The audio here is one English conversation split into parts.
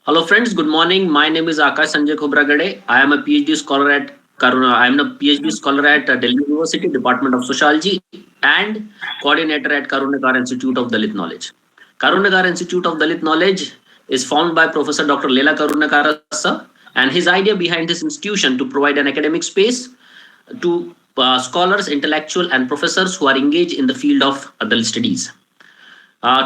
Hello friends, good morning. My name is Akash Sanjay Khobragade. I am a PhD scholar at I am a PhD scholar at Delhi University, Department of Sociology, and coordinator at Karunyakara Institute of Dalit Knowledge. Karunyakara Institute of Dalit Knowledge is founded by Professor Dr. Leela Karunyakara sir, and his idea behind this institution to provide an academic space to scholars, intellectual, and professors who are engaged in the field of Dalit studies.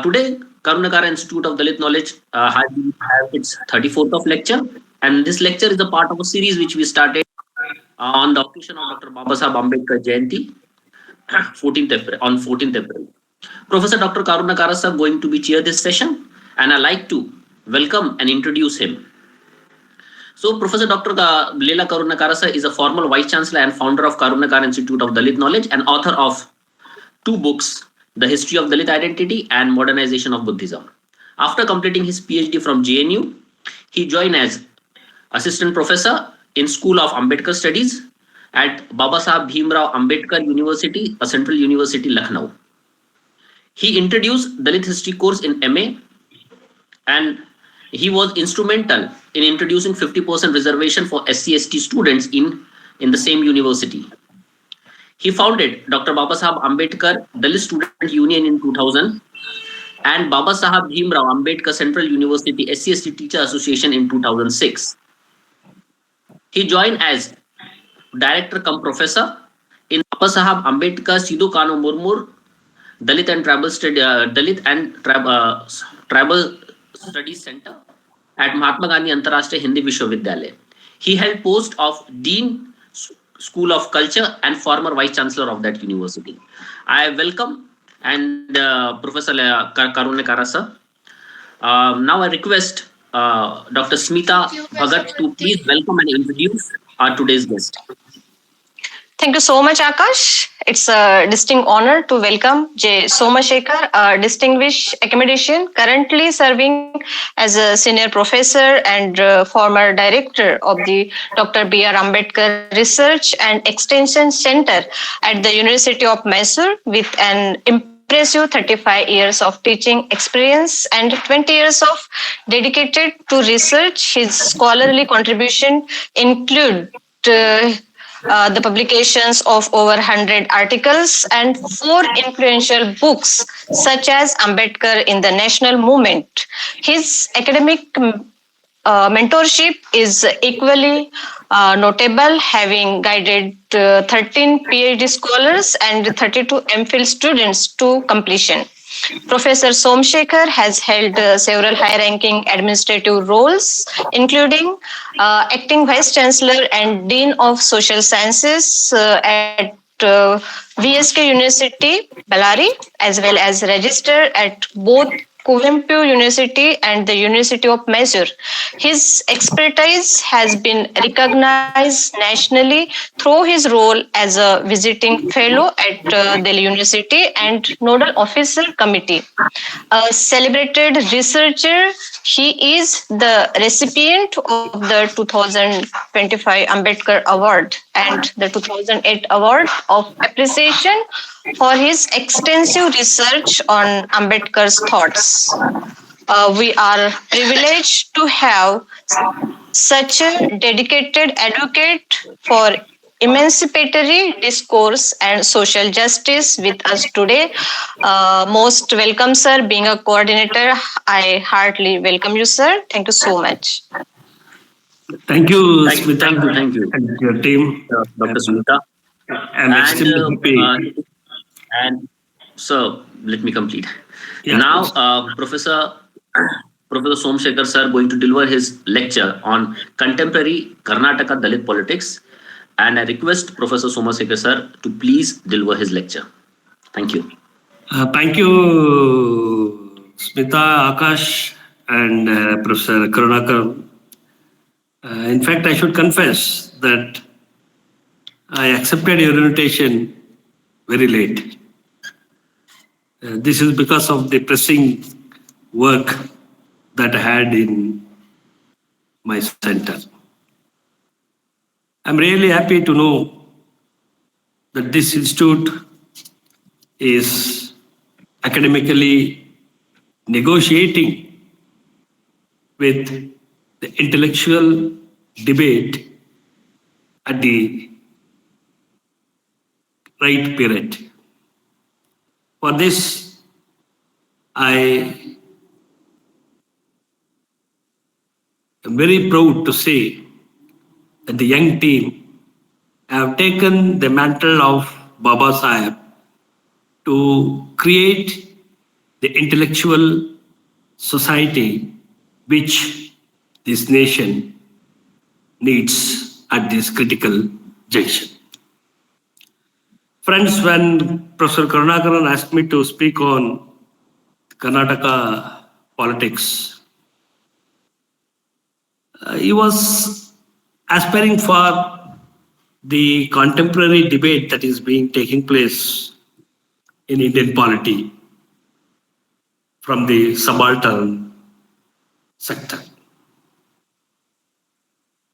Today, Karunakara Institute of Dalit Knowledge has its 34th of lecture, and this lecture is a part of a series which we started on the occasion of Dr. Babasaheb Ambedkar Jayanti, 14th April, on 14th April. Professor Dr. Karunakara sir going to be chair this session, and I like to welcome and introduce him. So, Professor Dr. Leela Karunakara sir is a former Vice Chancellor and founder of Karunakara Institute of Dalit Knowledge and author of two books, The History of Dalit Identity and Modernization of Buddhism. After completing his PhD from JNU, he joined as assistant professor in School of Ambedkar Studies at Babasaheb Bhimrao Ambedkar University, a central university, Lucknow. He introduced Dalit history course in MA, and he was instrumental in introducing 50% reservation for SC/ST students in the same university. He founded Dr. Babasaheb Ambedkar Dalit Student Union in 2000 and Babasaheb Bhimrao Ambedkar Central University SC/ST Teacher Association in 2006. He joined as director cum professor in Babasaheb Ambedkar Sidhu Kano Murmur Dalit and Tribal Studies Center at Mahatma Gandhi Antarashtriya Hindi Vishwavidyalaya. He held post of Dean School of Culture and former Vice Chancellor of that university. I welcome and Professor Karunyakara sir. Now I request Dr. Smita Bhagat to please welcome and introduce our today's guest. Thank you so much, Akash. It's a distinct honor to welcome J. Somashekar, a distinguished academician currently serving as a senior professor and former director of the Dr. B.R. Ambedkar Research and Extension Center at the University of Mysore with an impressive 35 years of teaching experience and 20 years of dedicated to research. His scholarly contribution include the publications of over 100 articles and 4 influential books, such as Ambedkar in the National Movement. His academic mentorship is equally notable, having guided 13 PhD scholars and 32 MPhil students to completion. Professor Somashekar has held several high-ranking administrative roles, including acting Vice Chancellor and Dean of Social Sciences at VSK University, Bellary, as well as Register at both Kuvempu University and the University of Mysore. His expertise has been recognized nationally through his role as a visiting fellow at Delhi University and Nodal Officer Committee. A celebrated researcher, he is the recipient of the 2025 Ambedkar Award and the 2008 Award of Appreciation for his extensive research on Ambedkar's thoughts. We are privileged to have such a dedicated advocate for emancipatory discourse and social justice with us today. Most welcome, sir. Being a coordinator, I heartily welcome you, sir. Thank you so much. Thank you, Smita. Thank you. And your team, Dr. Smita. I'm extremely happy. And so let me complete. Yeah, now, Professor Somashekar sir going to deliver his lecture on contemporary Karnataka Dalit politics, and I request Professor Somashekar sir to please deliver his lecture. Thank you. Thank you, Smita, Akash, and Professor Karunakar. In fact, I should confess that I accepted your invitation very late. This is because of the pressing work that I had in my center. I'm really happy to know that this institute is academically negotiating with the intellectual debate at the right period. For this, I am very proud to say that the young team have taken the mantle of Baba Sahib to create the intellectual society which this nation needs at this critical junction. Friends, when Professor Karunyakara asked me to speak on Karnataka politics, he was aspiring for the contemporary debate that is being taking place in Indian polity from the subaltern sector.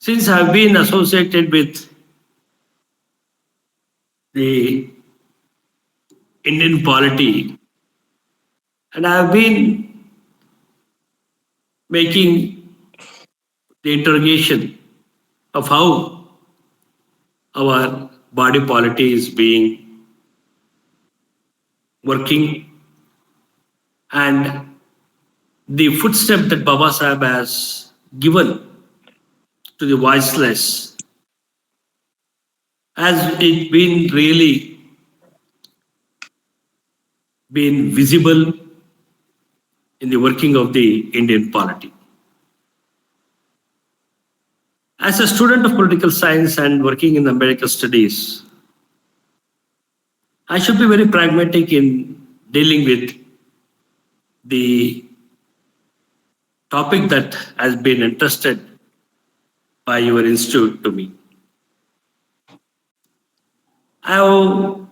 Since I've been associated with the Indian polity and I've been making the interrogation of how our body polity is being working and the footstep that Baba Sahib has given to the voiceless has it been really been visible in the working of the Indian polity. As a student of political science and working in Ambedkar studies, I should be very pragmatic in dealing with the topic that has been entrusted by your institute to me. I have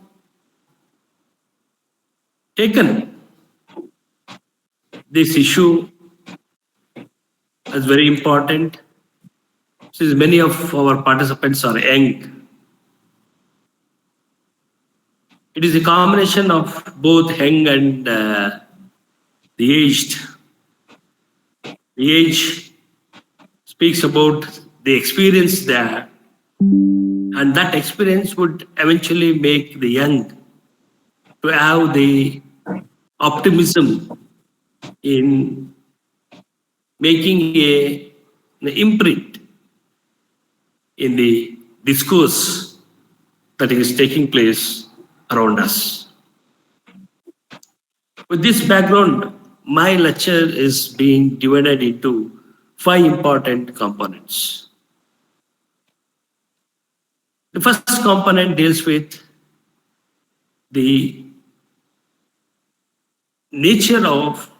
taken this issue as very important since many of our participants are young. It is a combination of both young and the aged. The age speaks about the experience there, and that experience would eventually make the young to have the optimism in making an imprint in the discourse that is taking place around us. With this background, my lecture is being divided into 5 important components. The first component deals with the nature of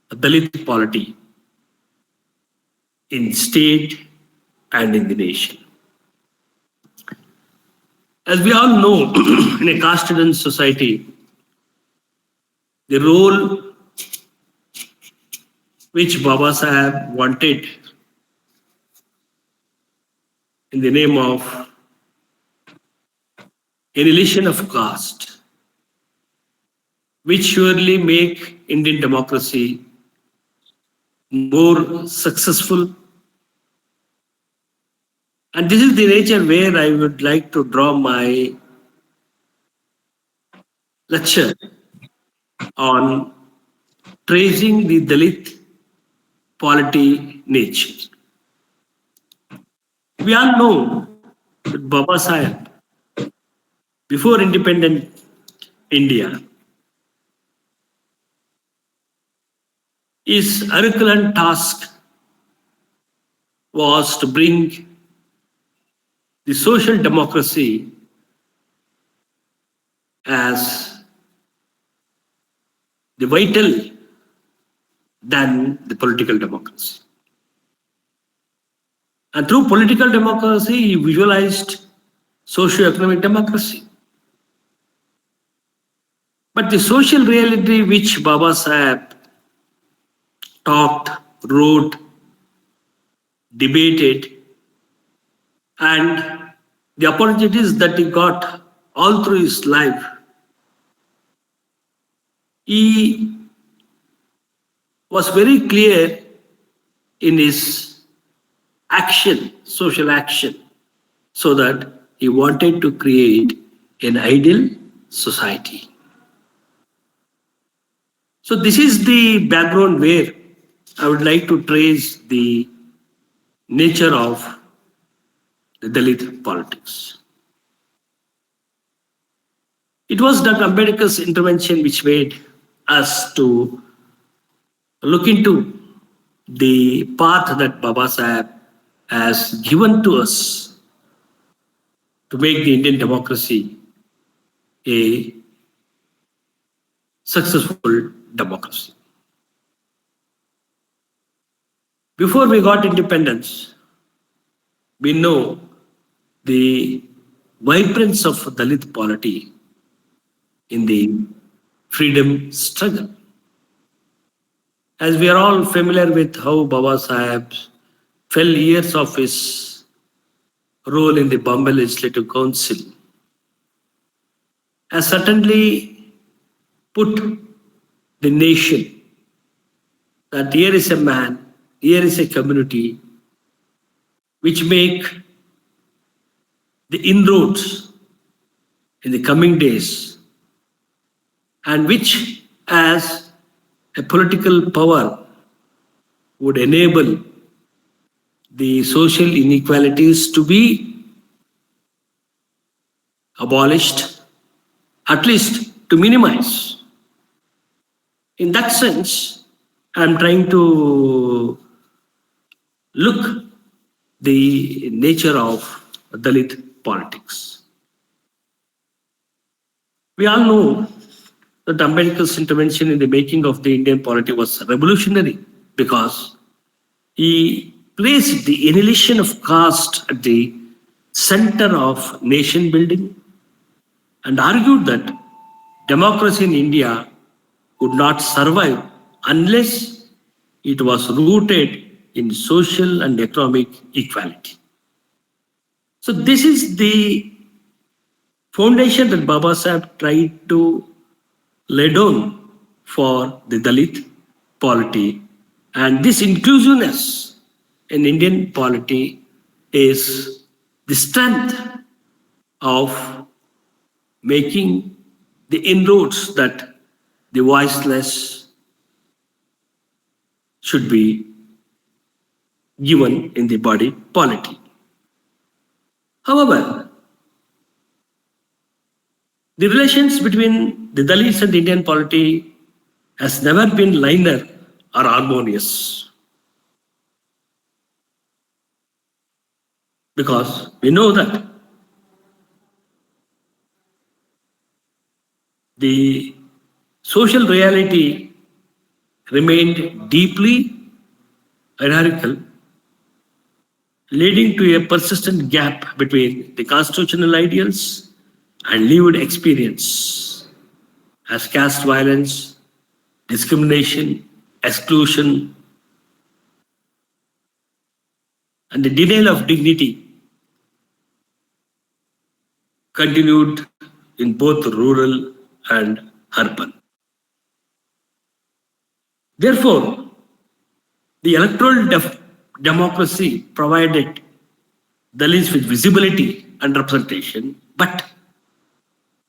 Dalit polity in state and in the nation. As we all know, in a caste-ridden society, the role which Baba Sahib wanted in the name of annihilation of caste, which surely make Indian democracy more successful. And this is the nature where I would like to draw my lecture on tracing the Dalit polity nature. We all know that Baba Sahib, before independent India, his Herculean task was to bring the social democracy as the vital than the political democracy. And through political democracy, he visualized socio-economic democracy. But the social reality which Baba Sahib talked, wrote, debated, and the opportunities that he got all through his life, he was very clear in his action, social action, so that he wanted to create an ideal society. So this is the background where I would like to trace the nature of the Dalit politics. It was Dr. Ambedkar's intervention which made us to look into the path that Baba Sahib has given to us to make the Indian democracy a successful democracy. Before we got independence, we know the vibrance of Dalit polity in the freedom struggle. As we are all familiar with how Baba Sahib fell years of his role in the Bombay Legislative Council has certainly put the nation that here is a man, here is a community which make the inroads in the coming days and which as a political power would enable the social inequalities to be abolished, at least to minimize. In that sense, I'm trying to look the nature of Dalit politics. We all know that Ambedkar's intervention in the making of the Indian polity was revolutionary because he placed the annihilation of caste at the center of nation building and argued that democracy in India would not survive unless it was rooted in social and economic equality. So this is the foundation that Baba Sahib tried to lay down for the Dalit polity. And this inclusiveness in Indian polity is the strength of making the inroads that the voiceless should be given in the body polity. However, the relations between the Dalits and the Indian polity has never been linear or harmonious. Because we know that the social reality remained deeply hierarchical, leading to a persistent gap between the constitutional ideals and lived experience, as caste violence, discrimination, exclusion, and the denial of dignity continued in both rural and urban. Therefore, the electoral democracy provided Dalits with visibility and representation, but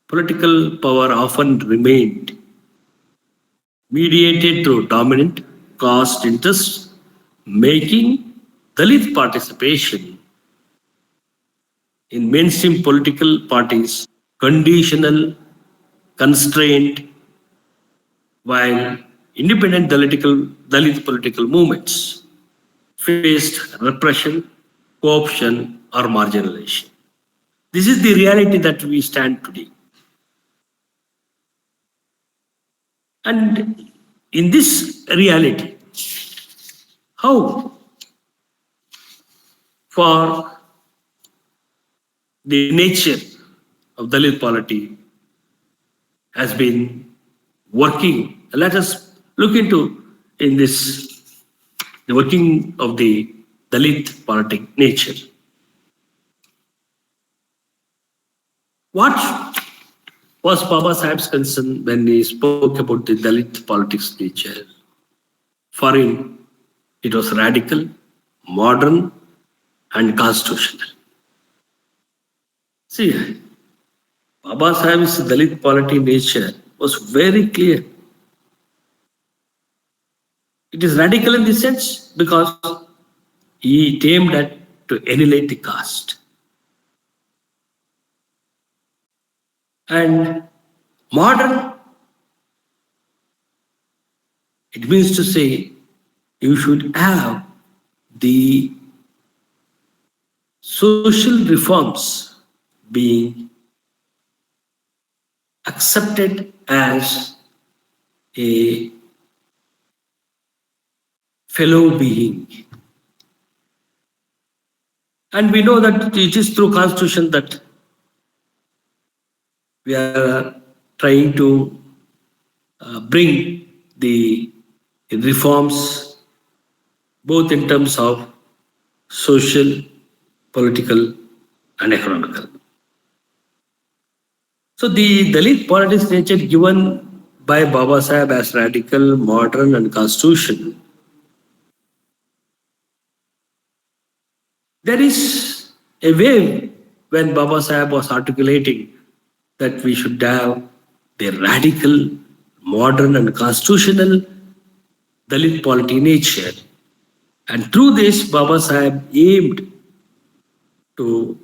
political power often remained mediated through dominant caste interests, making Dalit participation in mainstream political parties conditional, constrained, while independent Dalit political movements faced repression, co-option, or marginalization. This is the reality that we stand today. And in this reality, how for the nature of Dalit polity has been working. Let us look into in this the working of the Dalit politic nature. What was Baba Sahib's concern when he spoke about the Dalit politics nature? For him, it was radical, modern, and constitutional. See, Baba Sahib's Dalit polity nature was very clear. It is radical in this sense because he aimed at to annihilate the caste. And modern, it means to say you should have the social reforms being accepted as a fellow being. And we know that it is through constitution that we are trying to bring the reforms both in terms of social, political, and economical. So the Dalit politics nature given by Baba Sahib as radical, modern, and constitutional, there is a way when Baba Sahib was articulating that we should have the radical, modern, and constitutional Dalit polity nature. And through this, Baba Sahib aimed to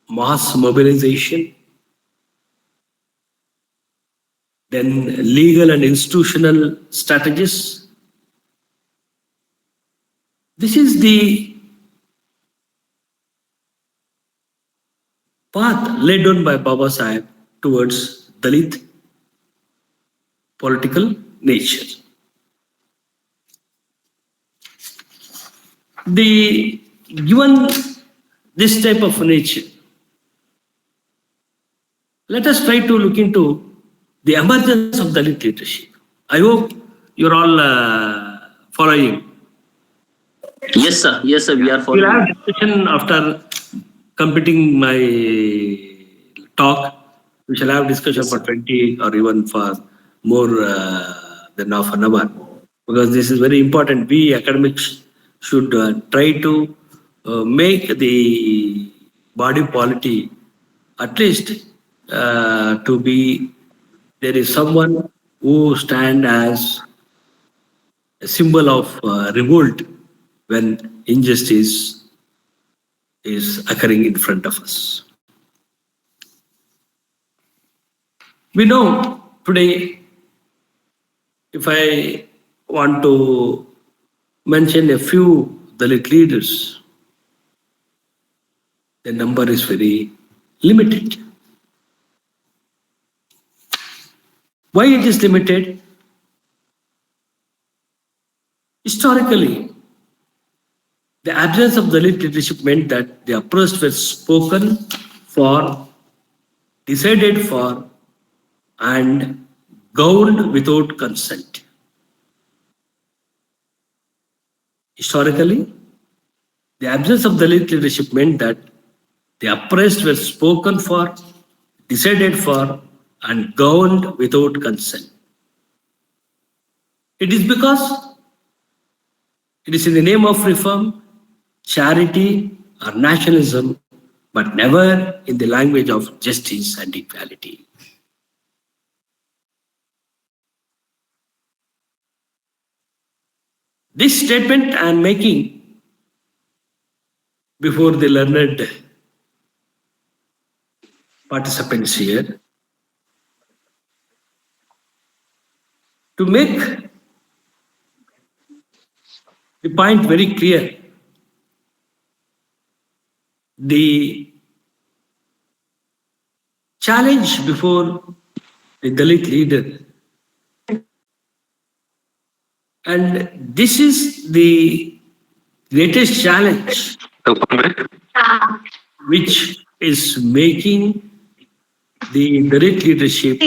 mass mobilization, then legal and institutional strategies. This is the path laid down by Baba Sahib towards Dalit political nature. The given this type of nature, let us try to look into the emergence of Dalit leadership. I hope you're all following. Yes, sir. Yes, sir. We are We'll following. have discussion after completing my talk. We shall have discussion for 20 or even for more than half an hour, because this is very important. We academics should try to make the body polity at least to be, there is someone who stand as a symbol of revolt when injustice is occurring in front of us. We know today, if I want to mention a few Dalit leaders, the number is very limited. Why it is limited? Historically, the absence of Dalit leadership meant that the oppressed were spoken for, decided for, and governed without consent. Historically, the absence of Dalit leadership meant that the oppressed were spoken for, decided for, and governed without consent. It is because it is in the name of reform, charity, or nationalism, but never in the language of justice and equality. This statement I am making before the learned participants here to make the point very clear. The challenge before the Dalit leader, and this is the greatest challenge which is making the Dalit leadership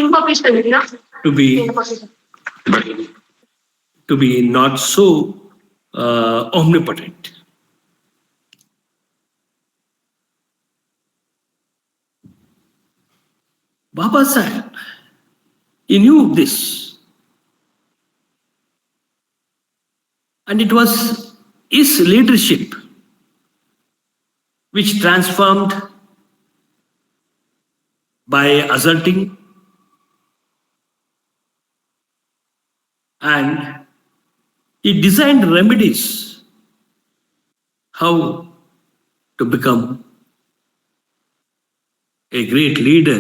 to be not so omnipotent. Baba Sahib, he knew this, and it was his leadership which transformed by asserting and he designed remedies how to become a great leader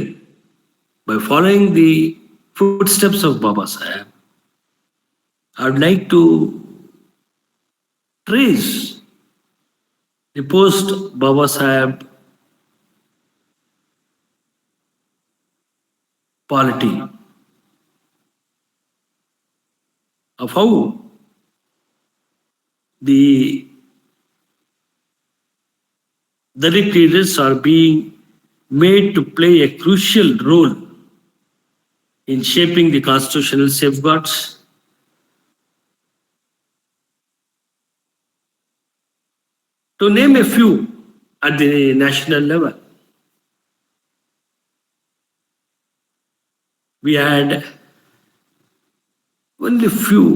by following the footsteps of Baba Sahib. I would like to trace the post Baba Sahib polity of how the Dalit leaders are being made to play a crucial role in shaping the constitutional safeguards. To name a few at the national level, we had only few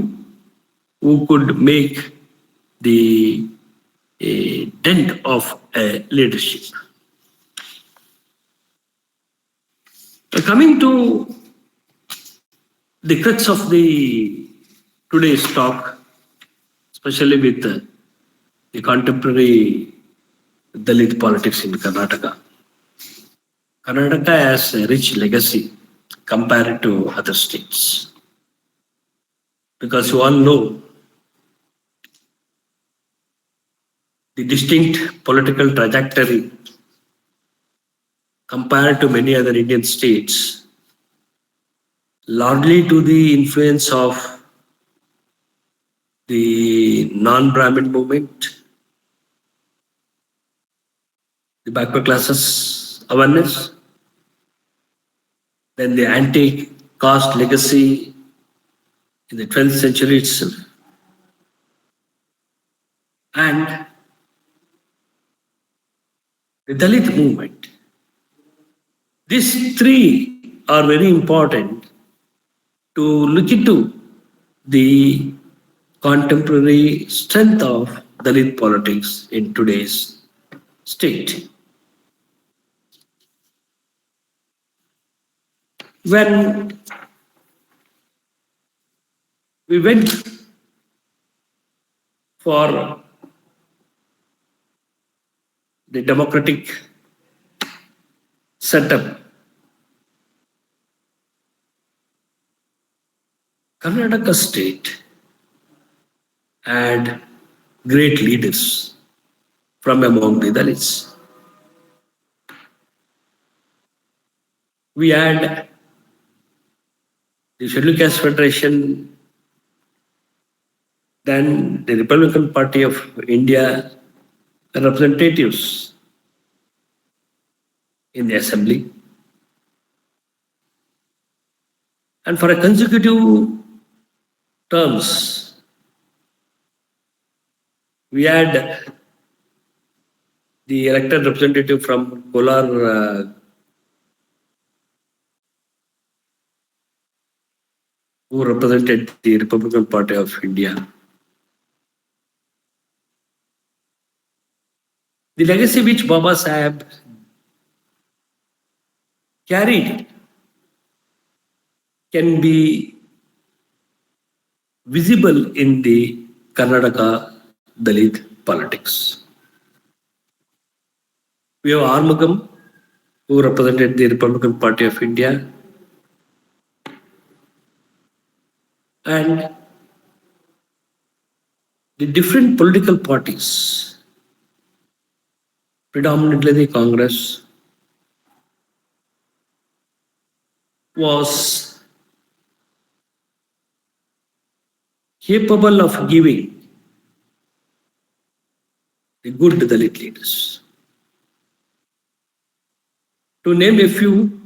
who could make the dent of leadership. Coming to the crux of the today's talk, especially with the contemporary Dalit politics in Karnataka. Karnataka has a rich legacy compared to other states. Because you all know the distinct political trajectory compared to many other Indian states, largely to the influence of the non-Brahmin movement, the backward classes awareness, then the anti-caste legacy in the 12th century itself, and the Dalit movement. These three are very important to look into the contemporary strength of Dalit politics in today's state. When we went for the democratic setup, Karnataka state had great leaders from among the Dalits. We had the Scheduled Caste Federation, then the Republican Party of India representatives in the assembly. And for a consecutive terms, we had the elected representative from Kolar who represented the Republican Party of India. The legacy which Baba Sahib carried can be visible in the Karnataka Dalit politics. We have Armugam, who represented the Republican Party of India, and the different political parties, predominantly the Congress, was capable of giving the good Dalit leaders. To name a few,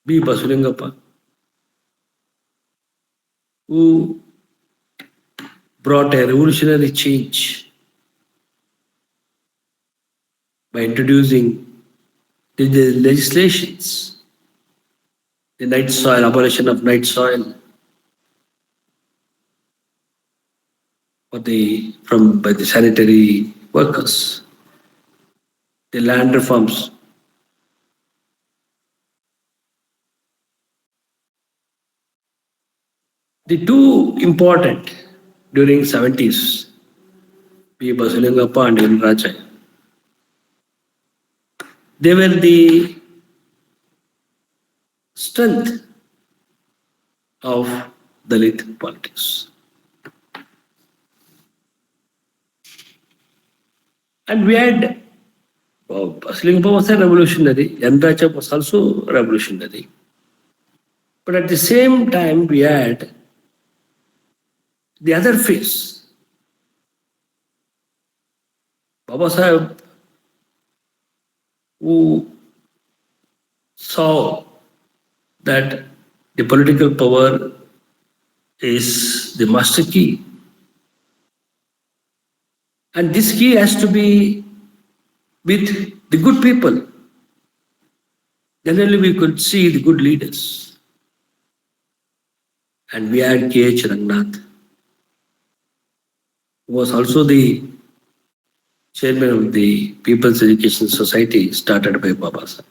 B. Basulingappa, who brought a revolutionary change by introducing the legislations, the night soil, abolition of night soil, by the sanitary workers, the land reforms. The two important during 70s, P. Basulingappa and N. Rajai, they were the strength of Dalit politics. And we had, Basulingappa was a revolutionary, N. Rajai was also revolutionary. But at the same time, we had the other face. Baba Sahib, who saw that the political power is the master key. And this key has to be with the good people. Then only we could see the good leaders. And we had K.H. Rangnath, who was also the chairman of the People's Education Society started by Baba Sahib.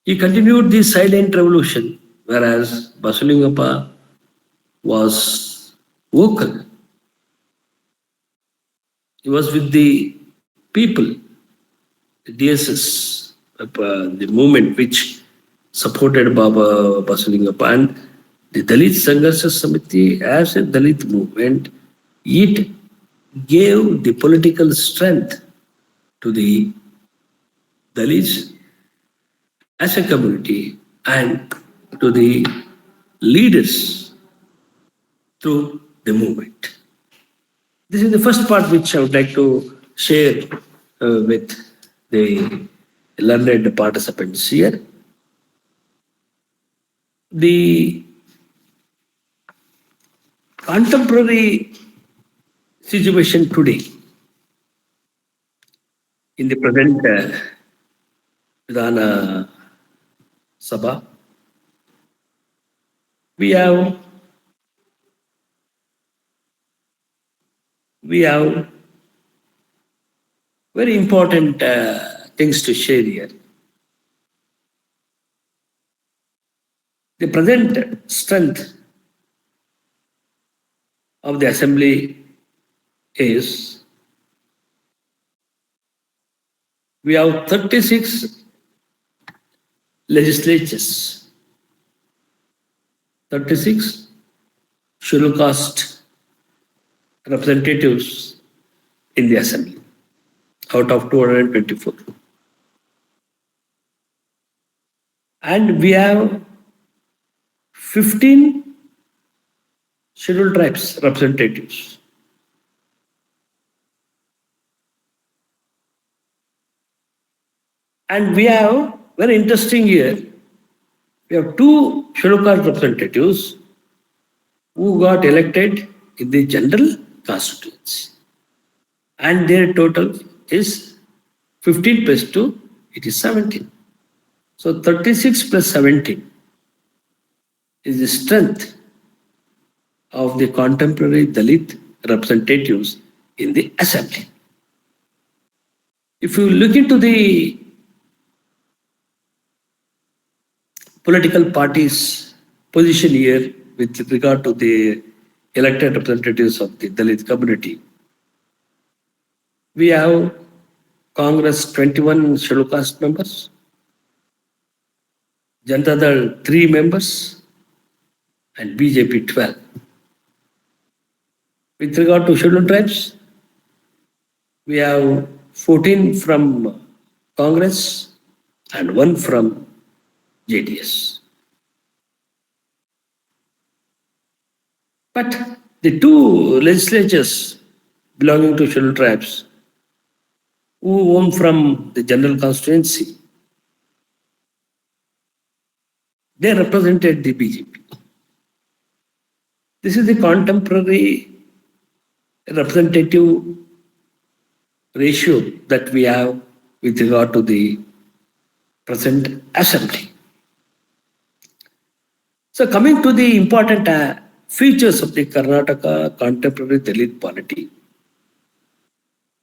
He continued the silent revolution, whereas Basulingappa was vocal. He was with the people, the DSS, the movement which supported Baba Basulingappa, and the Dalit Sangharsha Samiti as a Dalit movement. It gave the political strength to the Dalits as a community and to the leaders through the movement. This is the first part which I would like to share with the learned participants here. The contemporary situation today in the present Vidhana Sabha, we have very important things to share here. The present strength of the assembly is we have 36 legislatures, 36 scheduled caste representatives in the assembly out of 224. And we have 15 scheduled tribes representatives. And we have, very interesting here, we have two scheduled caste representatives who got elected in the general constituency. And their total is 15 plus 2, it is 17. So 36 plus 17 is the strength of the contemporary Dalit representatives in the assembly. If you look into the political parties' position here with regard to the elected representatives of the Dalit community, we have Congress 21 scheduled caste members, Janata Dal 3 members, and BJP 12. With regard to scheduled tribes, we have 14 from Congress and 1 from JDS. But the two legislatures belonging to scheduled tribes who won from the general constituency, they represented the BJP. This is the contemporary representative ratio that we have with regard to the present assembly. So coming to the important features of the Karnataka contemporary Dalit polity.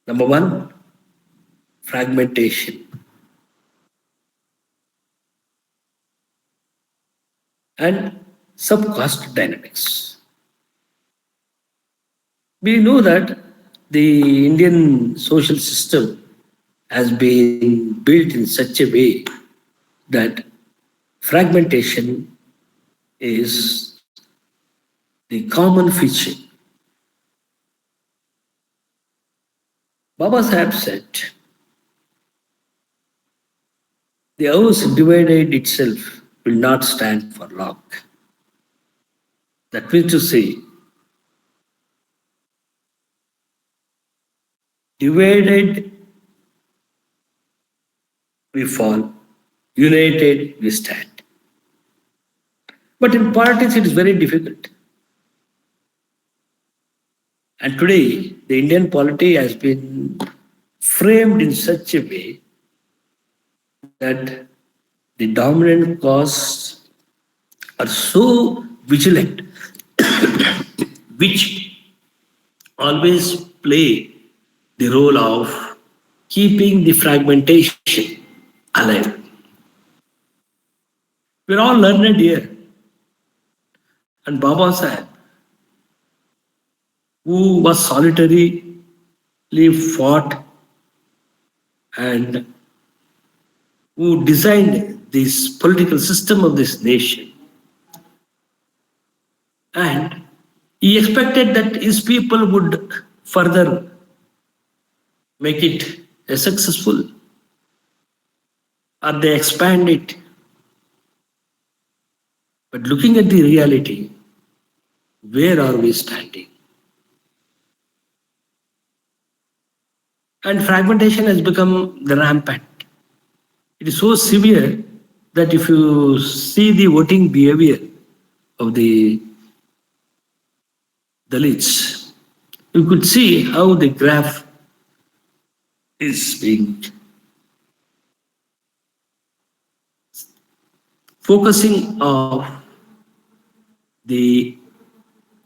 Number one, fragmentation. And subcaste dynamics. We know that the Indian social system has been built in such a way that fragmentation is the common feature. Baba Sahib said, the house divided itself will not stand for long. That means to say, divided we fall, united we stand. But in politics, it is very difficult. And today, the Indian polity has been framed in such a way that the dominant castes are so vigilant, which always play the role of keeping the fragmentation alive. We're all learned here. And Baba Sahib, who was solitarily fought and who designed this political system of this nation. And he expected that his people would further make it a successful, or they expand it. But looking at the reality, where are we standing? And fragmentation has become the rampant. It is so severe that if you see the voting behavior of the Dalits, you could see how the graph is being focusing of the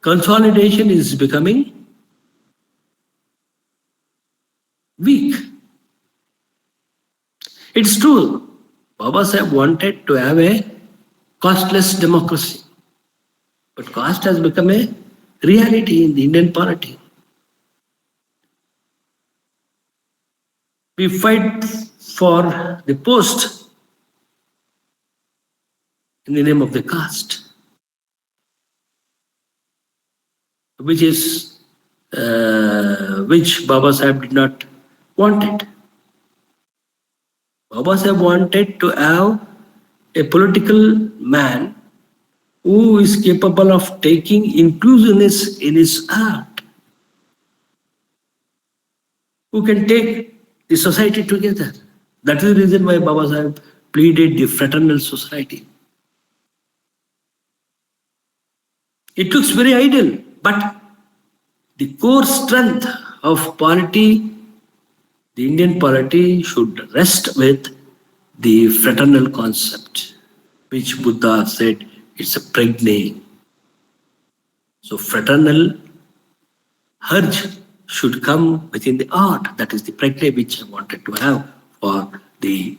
consolidation is becoming weak. It's true, Baba Sahib wanted to have a costless democracy, but caste has become a reality in the Indian polity. We fight for the post in the name of the caste, which Baba Sahib did not want it. Baba Sahib wanted to have a political man who is capable of taking inclusiveness in his heart, who can take the society together. That is the reason why Baba Sahib pleaded the fraternal society. It looks very ideal, but the core strength of polity, the Indian polity, should rest with the fraternal concept, which Buddha said it's a pregnant. So fraternal urge should come within the art. That is the pregnant which I wanted to have for the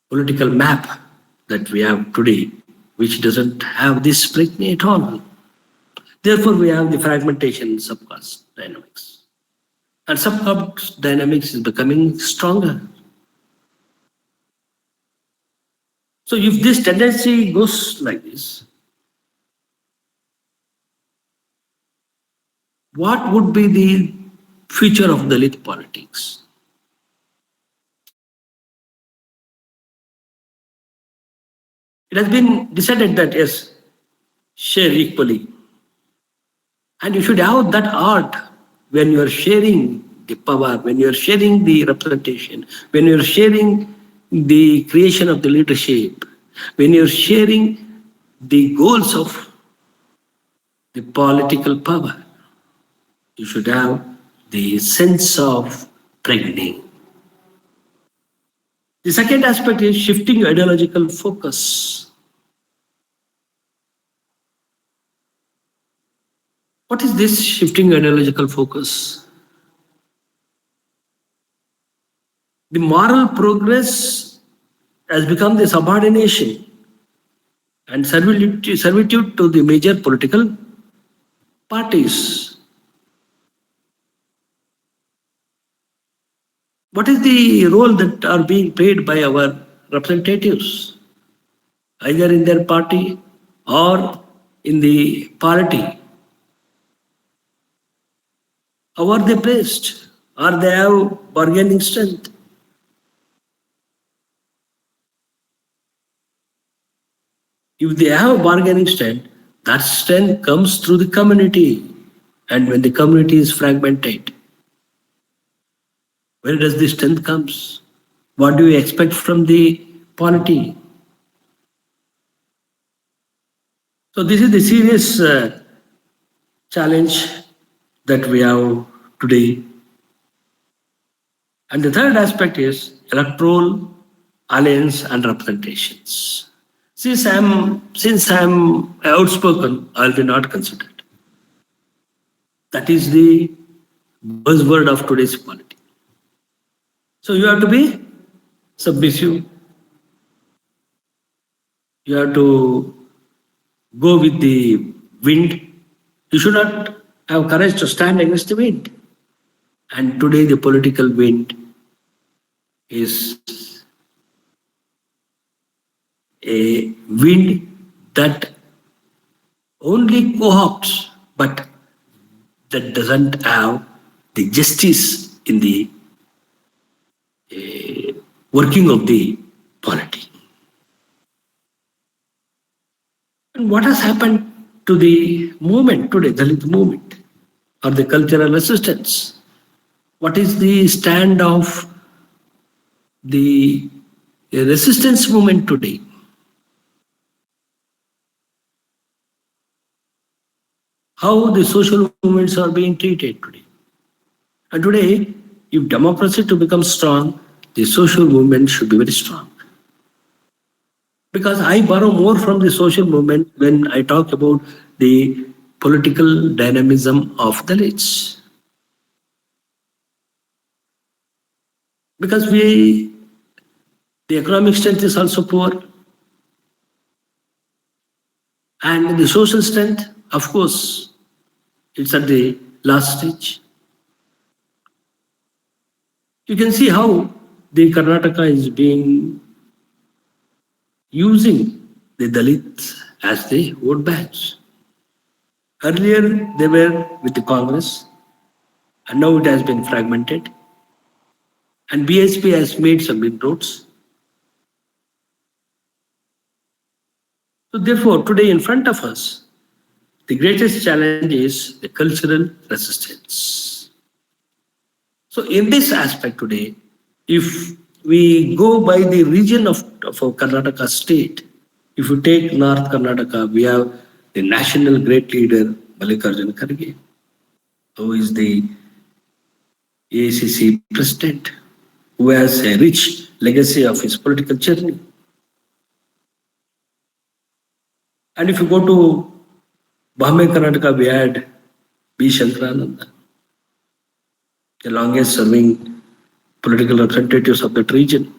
political map that we have today, which doesn't have this pregnant at all. Therefore, we have the fragmentation in subcaste dynamics. And subcaste dynamics is becoming stronger. So if this tendency goes like this, what would be the future of Dalit politics? It has been decided that yes, share equally. And you should have that art when you are sharing the power, when you are sharing the representation, when you are sharing the creation of the leadership, when you are sharing the goals of the political power. You should have the sense of pregnancy. The second aspect is shifting ideological focus. What is this shifting ideological focus? The moral progress has become the subordination and servitude to the major political parties. What is the role that are being played by our representatives, either in their party or in the polity? How are they placed? Are they have bargaining strength? If they have bargaining strength, that strength comes through the community. And when the community is fragmented, where does the strength comes? What do you expect from the polity? So this is the serious challenge that we have today. And the third aspect is electoral alliance and representations. Since I'm outspoken, I'll be not considered. That is the buzzword of today's polity. So you have to be submissive. You have to go with the wind. You should not have courage to stand against the wind. And today the political wind is a wind that only co-opts, but that doesn't have the justice in the working of the polity. And what has happened to the movement today, Dalit movement, or the cultural resistance? What is the stand of the resistance movement today? How the social movements are being treated today? And today, if democracy to become strong, the social movement should be very strong. Because I borrow more from the social movement when I talk about the political dynamism of Dalits. Because the economic strength is also poor. And the social strength, of course, it's at the last stage. You can see how the Karnataka is being using the Dalits as the vote banks. Earlier, they were with the Congress, and now it has been fragmented. And BSP has made some inroads. So, therefore, today in front of us, the greatest challenge is the cultural resistance. So, in this aspect today, if we go by the region of Karnataka state, if you take North Karnataka, we have the national great leader Mallikarjuna Kharge, who is the AICC president, who has a rich legacy of his political journey. And if you go to Bombay, Karnataka, we had B. Shankarananda, the longest serving political representatives of that region.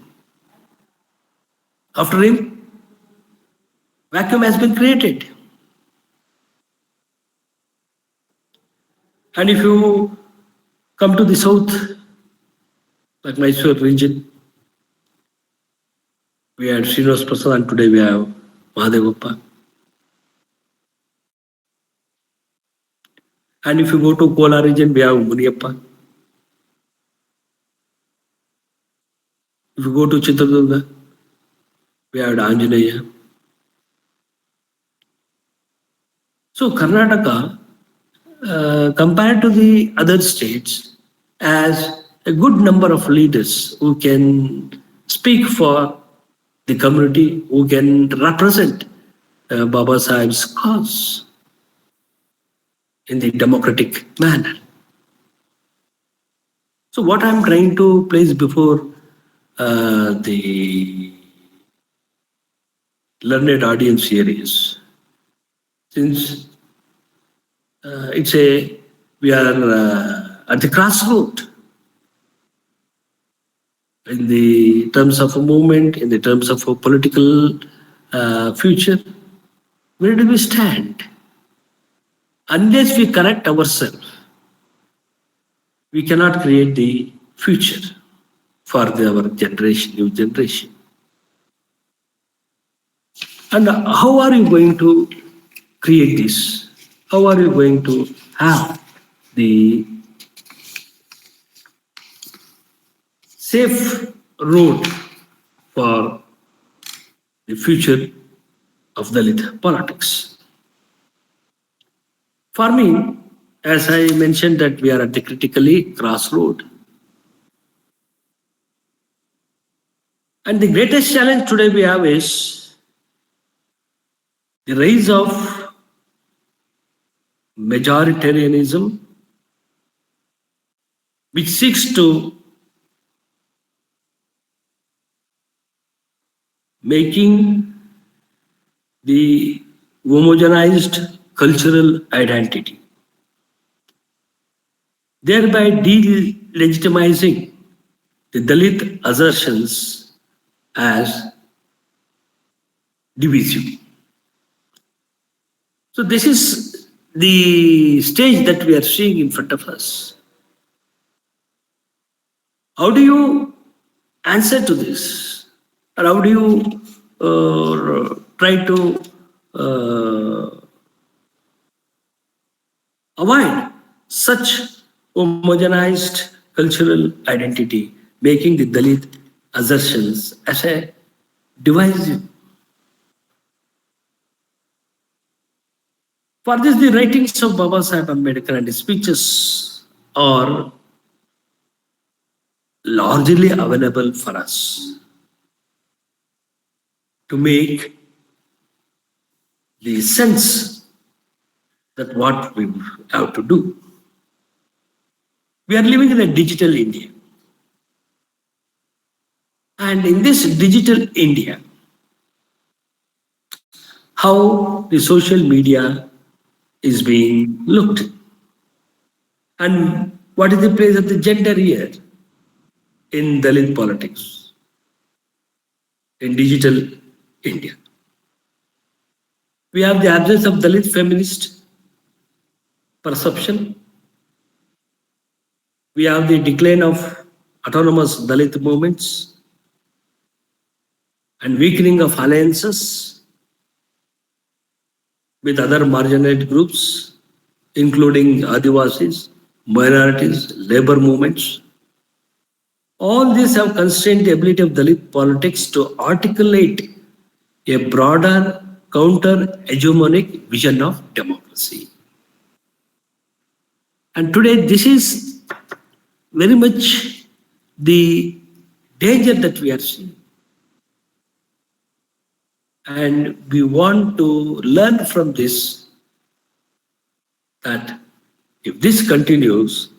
After him, vacuum has been created. And if you come to the south, like Mysore region, we had Srinivas Prasad, and today we have Mahadevappa. And if you go to Kola region, we have Muniyappa. If you go to Chitradurga, we have Anjaneya. So Karnataka, compared to the other states, has a good number of leaders who can speak for the community, who can represent Baba Sahib's cause in the democratic manner. So what I'm trying to place before the learned audience here is, since we are at the crossroad in the terms of a movement, in the terms of a political future. Where do we stand? Unless we correct ourselves, we cannot create the future for our generation, new generation. And how are you going to create this? How are you going to have the safe road for the future of Dalit politics? For me, as I mentioned, that we are at the critically crossroad. And the greatest challenge today we have is the rise of majoritarianism, which seeks to making the homogenized cultural identity, thereby delegitimizing the Dalit assertions as divisive. So this is the stage that we are seeing in front of us. How do you answer to this? Or how do you try to avoid such homogenized cultural identity, making the Dalit assertions as a divisive? For this, the writings of Baba Sahib Ambedkar and his speeches are largely available for us to make the sense that what we have to do. We are living in a digital India. And in this digital India, how the social media is being looked, and what is the place of the gender here in Dalit politics, in digital India. We have the absence of Dalit feminist perception. We have the decline of autonomous Dalit movements and weakening of alliances with other marginalized groups, including Adivasis, minorities, labor movements. All these have constrained the ability of Dalit politics to articulate a broader counter-hegemonic vision of democracy. And today, this is very much the danger that we are seeing. And we want to learn from this that if this continues,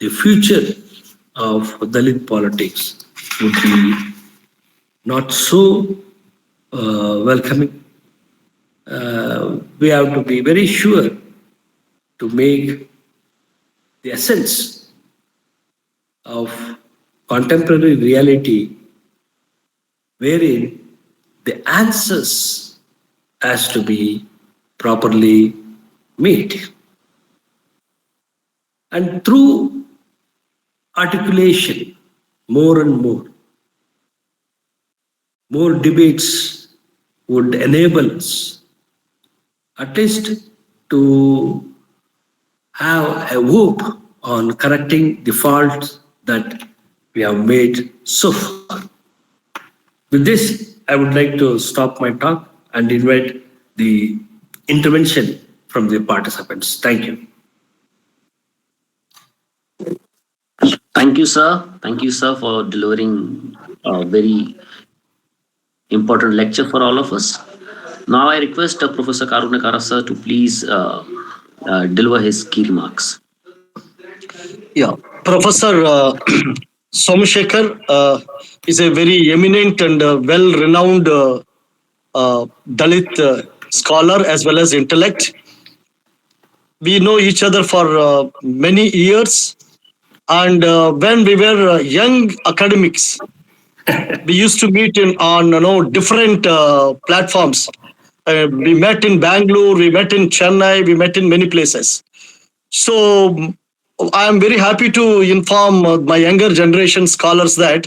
the future of Dalit politics would be not so welcoming. We have to be very sure to make the essence of contemporary reality wherein the answers has to be properly made. And through articulation, more and more debates would enable us at least to have a hope on correcting the faults that we have made so far. With this, I would like to stop my talk and invite the intervention from the participants. Thank you. Thank you, sir. Thank you, sir, for delivering a very important lecture for all of us. Now I request Professor Karunyakara, sir, to please deliver his key remarks. Yeah, Professor Somashekar is a very eminent and well-renowned Dalit scholar as well as intellect. We know each other for many years. And when we were young academics, we used to meet in on different platforms. We met in Bangalore, we met in Chennai, we met in many places. So I am very happy to inform my younger generation scholars that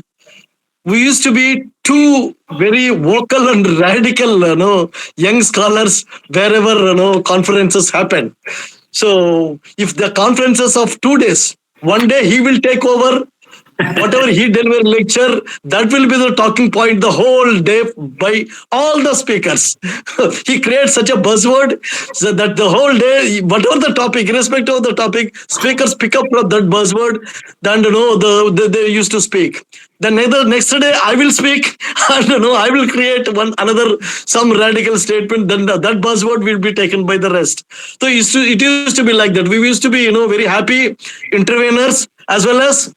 we used to be two very vocal and radical, young scholars wherever conferences happen. So if the conferences of 2 days, one day he will take over. Whatever he deliver lecture, that will be the talking point the whole day by all the speakers. He creates such a buzzword so that the whole day, whatever the topic, irrespective of the topic, speakers pick up from that buzzword. Then they used to speak. Then next day I will speak, and I will create one another some radical statement. Then that buzzword will be taken by the rest. So it used to be like that. We used to be very happy interveners as well as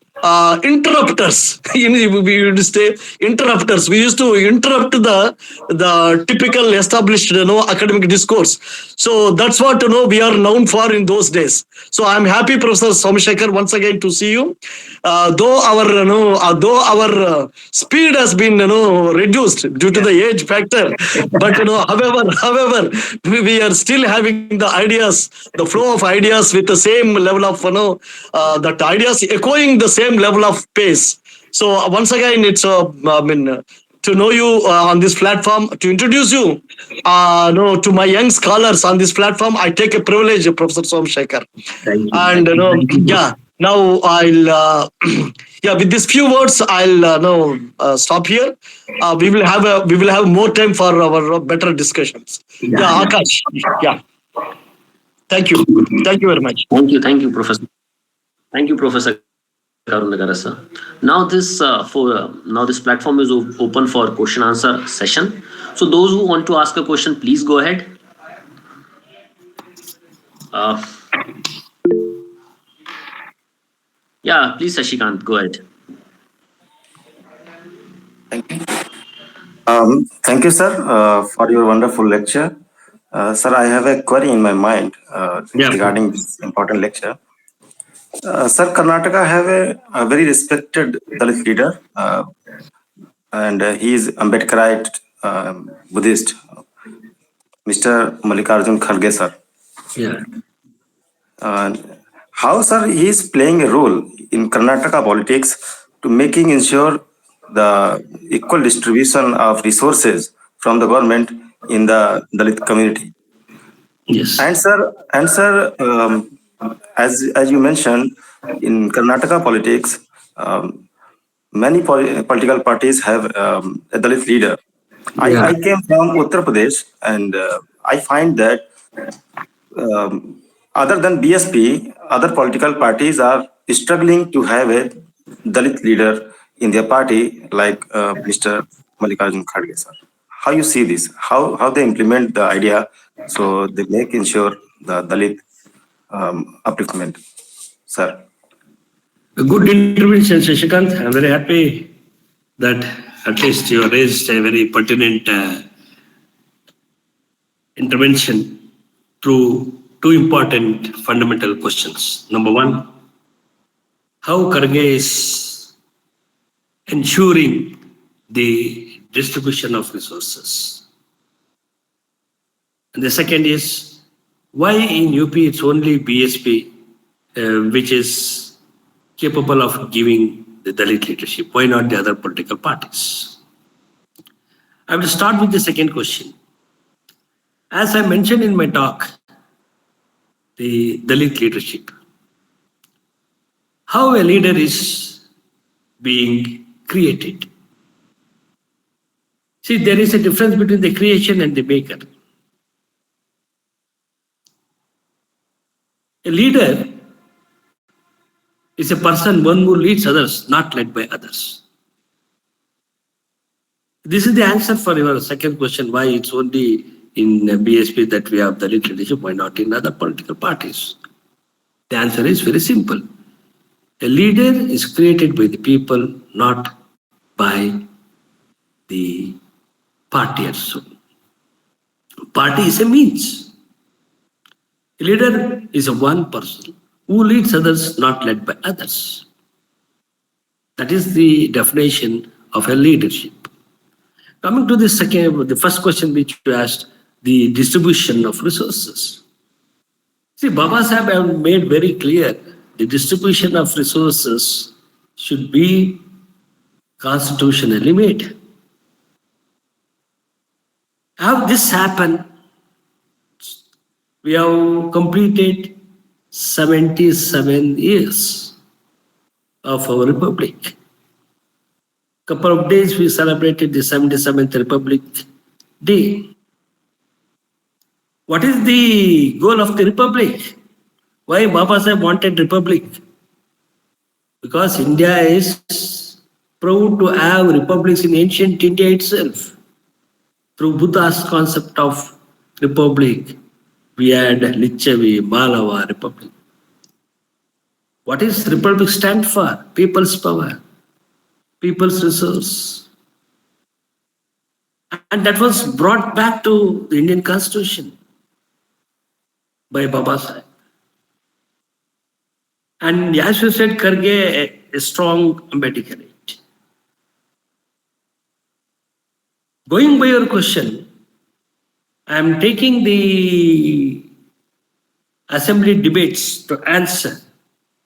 interrupters. We used to say interrupters. We used to interrupt the typical established academic discourse. So that's what we are known for in those days. So I'm happy, Professor Somashekar, once again to see you. Though our speed has been reduced due to the age factor, but however, we are still having the ideas, the flow of ideas with the same level of that ideas echoing the same level of pace. So once again, it's to know you on this platform, to introduce you to my young scholars on this platform. I take a privilege, Professor Somashekar. Thank you. And yeah, now I'll yeah, with these few words I'll stop here. We will have more time for our better discussions. Yeah, Akash. Yeah, thank you very much. Thank you, Professor. Thank you, Professor Karunyakara, sir. Now this platform is open for question answer session. So those who want to ask a question, please go ahead. Yeah, please, Shashikant, go ahead. Thank you, sir, for your wonderful lecture. Sir, I have a query in my mind regarding this important lecture. Sir, Karnataka have a very respected Dalit leader, and he is Ambedkarite Buddhist, Mr. Mallikarjun Kharge, sir. Yeah. How, sir, he is playing a role in Karnataka politics to making ensure the equal distribution of resources from the government in the Dalit community. Yes. And sir, as you mentioned, in Karnataka politics, many political parties have a Dalit leader. Yeah. I came from Uttar Pradesh, and I find that other than BSP, other political parties are struggling to have a Dalit leader in their party, like Mr. Mallikarjun Kharge, sir. How you see this? How they implement the idea so they make ensure the Dalit upliftment, sir? A good intervention, Shashikant. I'm very happy that at least you raised a very pertinent intervention through two important fundamental questions. Number one, how Kharge is ensuring the distribution of resources. And the second is, why in UP it's only BSP which is capable of giving the Dalit leadership? Why not the other political parties? I will start with the second question. As I mentioned in my talk, the Dalit leadership, how a leader is being created. See, there is a difference between the creation and the maker. A leader is a person, one who leads others, not led by others. This is the answer for your second question, why it's only in BSP that we have Dalit leadership, why not in other political parties? The answer is very simple. A leader is created by the people, not by the party or so. Party is a means. A leader is a one person who leads others, not led by others. That is the definition of a leadership. Coming to the first question which you asked, the distribution of resources. See, Baba Sahib have made very clear the distribution of resources should be constitutionally made. How this happened? We have completed 77 years of our republic. Couple of days we celebrated the 77th Republic Day. What is the goal of the republic? Why Baba Sahib wanted republic? Because India is proud to have republics in ancient India itself. Through Buddha's concept of republic, we had Lichavi, Malava Republic. What is republic stand for? People's power, people's resource. And that was brought back to the Indian Constitution by Baba Sahib. And as you said, Karge, a strong Ambedkarite. Going by your question, I am taking the assembly debates to answer.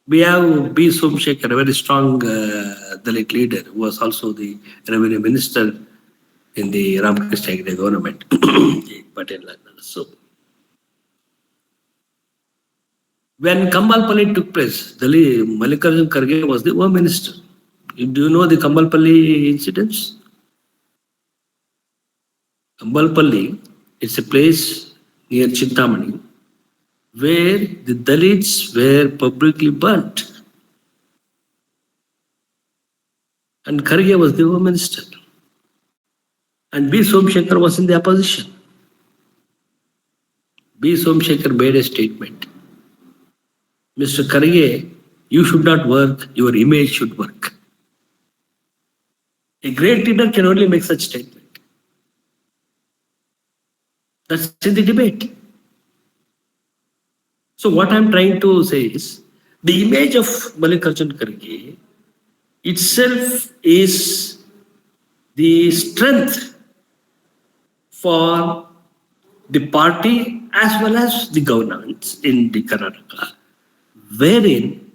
We have B. Somashekar, a very strong Dalit leader, who was also the revenue minister in the Ramakrishna Hegde government. So, when Kambalpalli took place, Mallikarjun Kharge was the Home Minister. Do you know the Kambalpalli incidents? Kambalpalli, it's a place near Chintamani where the Dalits were publicly burnt. And Kharge was the Home Minister. And B. Somashekar was in the opposition. B. Somashekar made a statement. Mr. Kharge, you should not work, your image should work. A great leader can only make such statement. That's in the debate. So what I'm trying to say is, the image of Mallikarjun Kharge itself is the strength for the party as well as the governance in the Karnataka, wherein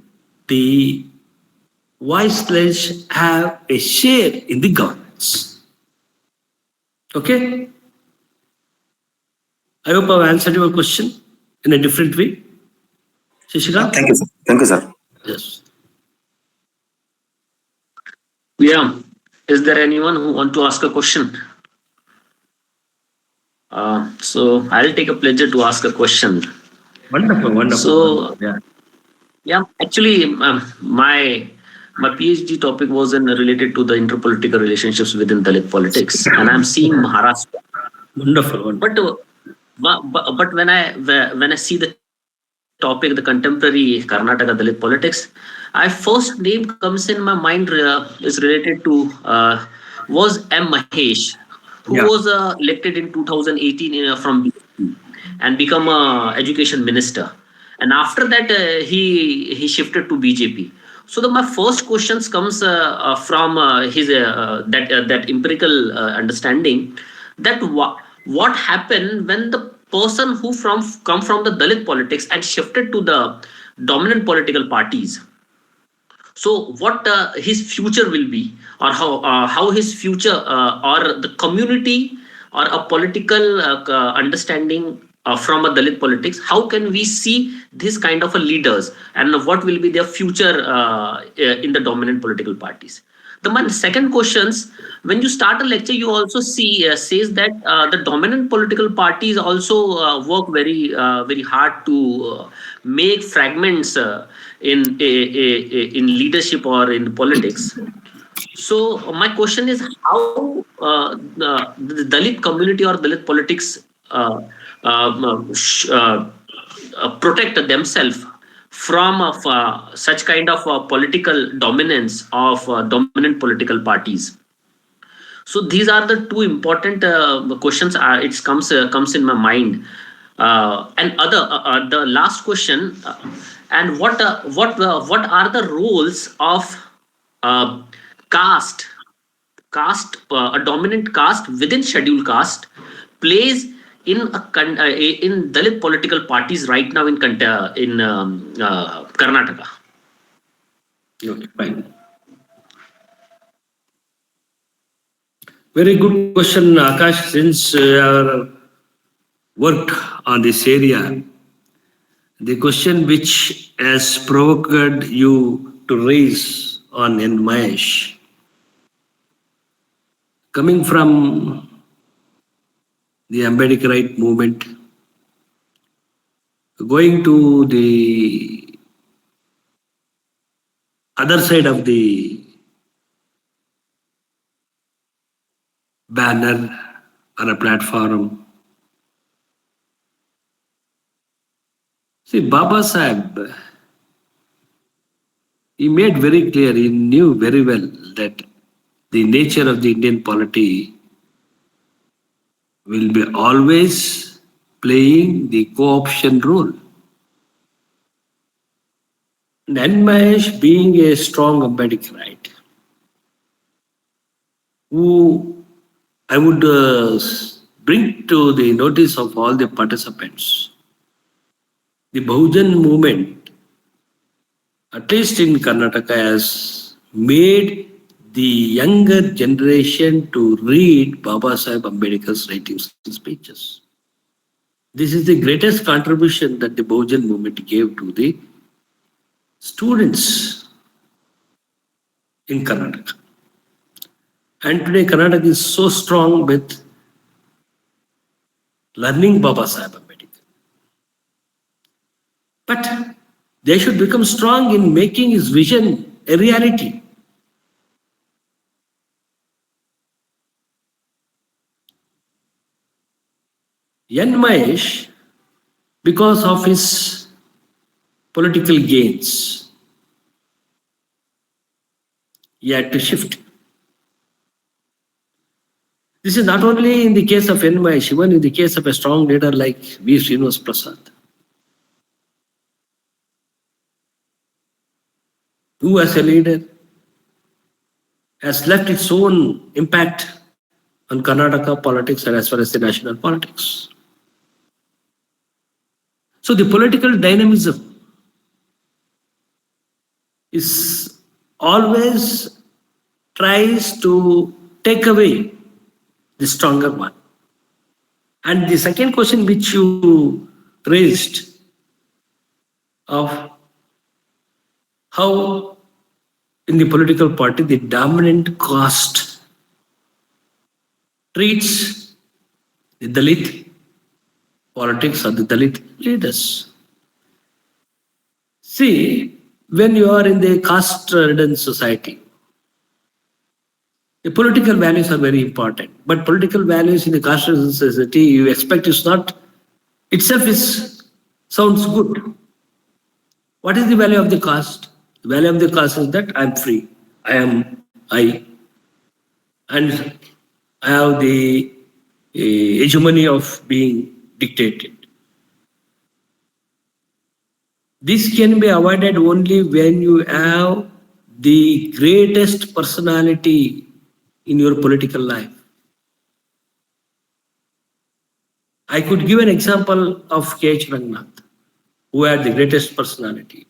the voiceless have a share in the governance. Okay? I hope I've answered your question in a different way. Shashikant? Thank you, sir. Thank you, sir. Yes. Yeah. Is there anyone who want to ask a question? So I'll take a pleasure to ask a question. Wonderful, wonderful. So, yeah. Yeah, actually, my PhD topic was related to the interpolitical relationships within Dalit politics, and I'm seeing Maharashtra. Wonderful, wonderful. But when I see the topic, the contemporary Karnataka Dalit politics, I first name comes in my mind is related to was M. Mahesh, who was elected in 2018 from BJP and become a education minister. And after that, he shifted to BJP. So my first questions comes from his that empirical understanding that what happened when the person who come from the Dalit politics and shifted to the dominant political parties. So what his future will be, or how his future or the community or a political understanding from a Dalit politics, how can we see this kind of a leaders and what will be their future in the dominant political parties? My second questions, when you start a lecture, you also see says that the dominant political parties also work very hard to make fragments in leadership or in politics. So my question is how the Dalit community or Dalit politics protect themselves from such kind of political dominance of dominant political parties. So these are the two important questions. It comes in my mind. and other the last question, and what are the roles of uh, caste a dominant caste within scheduled caste plays in in Dalit political parties right now in Karnataka? Okay, fine. Very good question, Akash. Since our worked on this area, the question which has provoked you to raise on N. Mahesh, coming from the Ambedkarite movement, going to the other side of the banner or a platform. See, Baba Sahib, he made very clear, he knew very well that the nature of the Indian polity will be always playing the co-option role. And Mahesh being a strong Ambedkarite, who I would bring to the notice of all the participants, the Bahujan movement, at least in Karnataka, has made the younger generation to read Baba Sahib Ambedkar's writings and speeches. This is the greatest contribution that the Bahujan movement gave to the students in Karnataka. And today Karnataka is so strong with learning Baba Sahib Ambedkar. But they should become strong in making his vision a reality. Yan Mahesh, because of his political gains, he had to shift. This is not only in the case of Yan Mahesh, even in the case of a strong leader like V. Srinivas Prasad, who as a leader has left its own impact on Karnataka politics and as well as the national politics. So the political dynamism is always tries to take away the stronger one. And the second question which you raised of how in the political party the dominant caste treats the Dalit politics or the Dalit leaders. See, when you are in the caste-ridden society, the political values are very important. But political values in the caste-ridden society, you expect is not itself is sounds good. What is the value of the caste? The value of the caste is that I am free. I am I. And I have the hegemony of being dictated. This can be avoided only when you have the greatest personality in your political life. I could give an example of K.H. Rangnath, who had the greatest personality.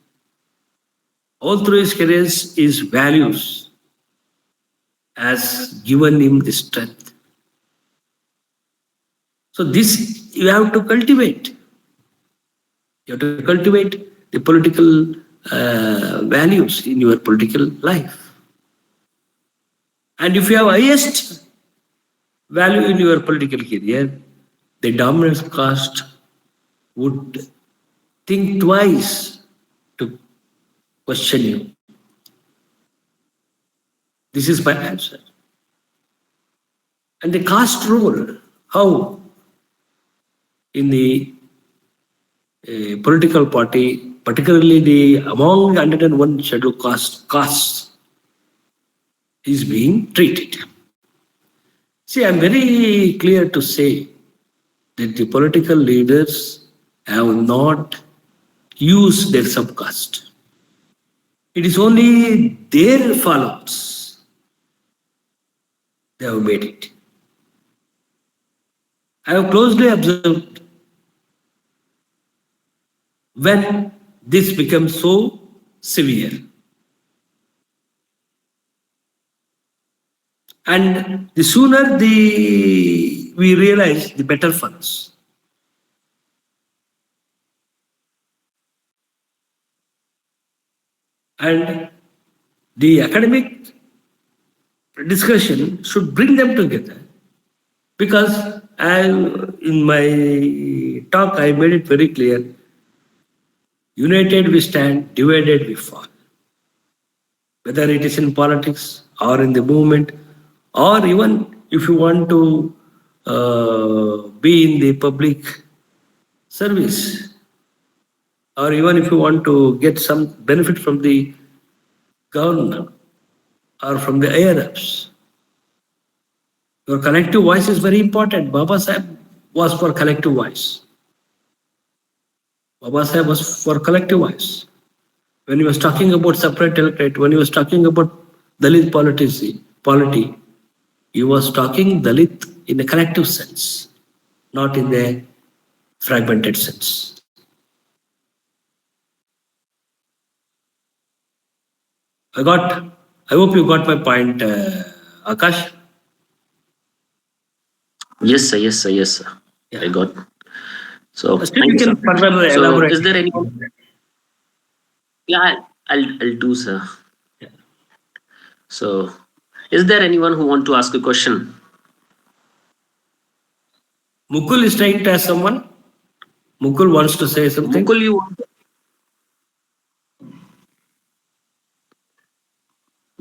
All through his career, his values has given him the strength. So this you have to cultivate. You have to cultivate the political values in your political life. And if you have highest value in your political career, the dominant caste would think twice to question you. This is my answer. And the caste role, how in the political party, particularly the among 101 scheduled castes, is being treated. See, I'm very clear to say that the political leaders have not used their subcaste. It is only their followers they have made it. I have closely observed when this becomes so severe. And the sooner we realize, the better for us. And the academic discussion should bring them together, because in my talk I made it very clear: united we stand, divided we fall. Whether it is in politics or in the movement, or even if you want to be in the public service, or even if you want to get some benefit from the government or from the higher ups, your collective voice is very important. Baba Sahib was for collective voice. Baba Sahib was for collective voice. When he was talking about separate electorate, when he was talking about Dalit polity, he was talking Dalit in a collective sense, not in a fragmented sense. I hope you got my point, Akash. Yes, sir. Yes, sir. Yes, sir. Yeah. I got. So, Still thank you you, can sir. further So, elaborate. is there anyone? Yeah, I'll do, sir. Yeah. So, is there anyone who want to ask a question? Mukul is trying to ask someone. Mukul wants to say something. Mukul, you want?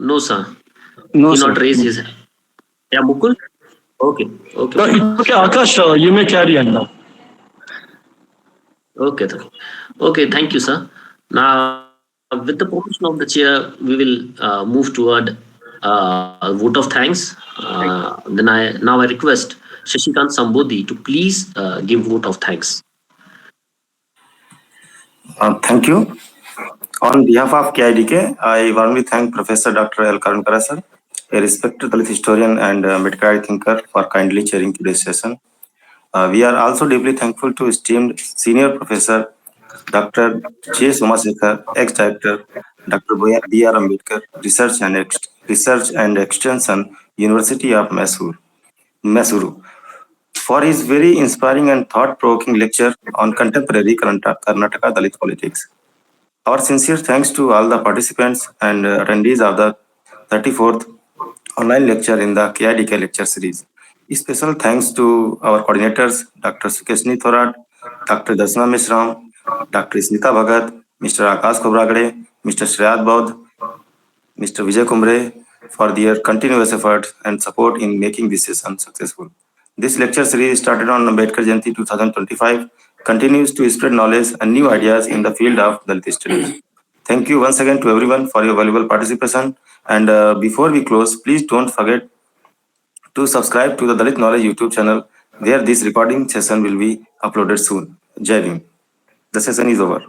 No, sir. No, He sir. not raise his hand. Yeah, Mukul. Okay. Okay. No, it's okay, Akash, you may carry on now. Okay, sir. Okay, thank you, sir. Now, with the permission of the chair, we will move toward vote of thanks. Then I request Shashikant Sambodhi to please give vote of thanks. Thank you. On behalf of KIDK, I warmly thank Professor Dr. L. Karunyakara sir, a respected Dalit historian and Ambedkar thinker, for kindly chairing today's session. We are also deeply thankful to esteemed Senior Professor Dr. J. Somashekar, ex-director, Dr. B.R. Ambedkar, Research and Extension, University of Mysuru, for his very inspiring and thought-provoking lecture on contemporary Karnataka Dalit politics. Our sincere thanks to all the participants and attendees of the 34th online lecture in the KIDK lecture series. A special thanks to our coordinators, Dr. Sukeshni, Dr. Darshana, Dr. Smita Bhagat, Mr. Akash Mr. Shreyat, Mr. Vijay for their continuous effort and support in making this session successful. This lecture series started on Ambedkar Jayanti 2025 continues to spread knowledge and new ideas in the field of Dalit studies. Thank you once again to everyone for your valuable participation. And before we close, please don't forget to subscribe to the Dalit Knowledge YouTube channel, where this recording session will be uploaded soon. Jai Bhim. The session is over.